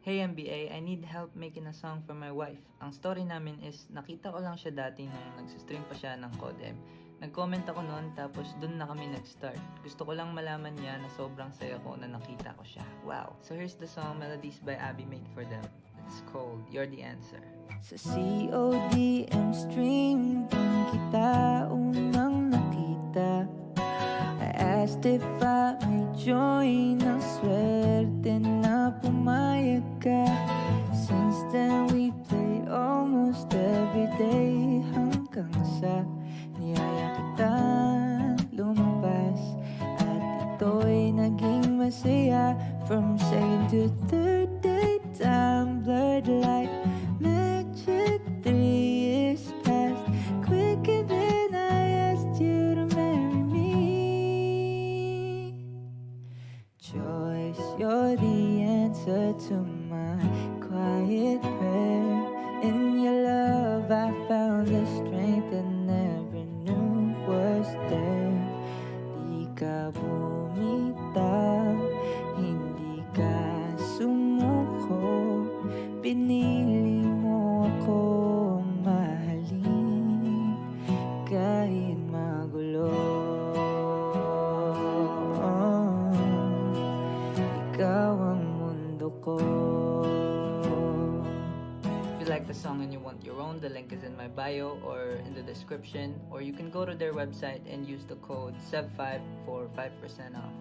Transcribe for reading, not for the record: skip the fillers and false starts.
Hey MBA, I need help making a song for my wife. Ang story namin is, nakita ko lang siya dati nung nagsistream pa siya ng Codem. Nag-comment ako noon, tapos dun na kami nag-start. Gusto ko lang malaman niya na sobrang saya ko na nakita ko siya. Wow! So here's the song Melodies by Abby made for them. It's called You're the Answer. Sa CODM stream din kita unang nakita. I asked if I may join, ang swerte na pumayag ka. Since then we play almost every day, hanggang sa niyaya kitang lumabas. At ito'y naging masaya. From second to third date, time blurred like magic. 3 years passed quicker than I asked you to marry me. Joyce, you're the answer to my quiet prayer. In your love I found the strength I never knew was there. Di ka bumitaw, hindi ka sumuko. Pinili mo akong mahalin kahit magulo. Ikaw ang mundo ko. If you like the song and you want your own, the link is in my bio or in the description. Or you can go to their website and use the code SEV5 for 5% off.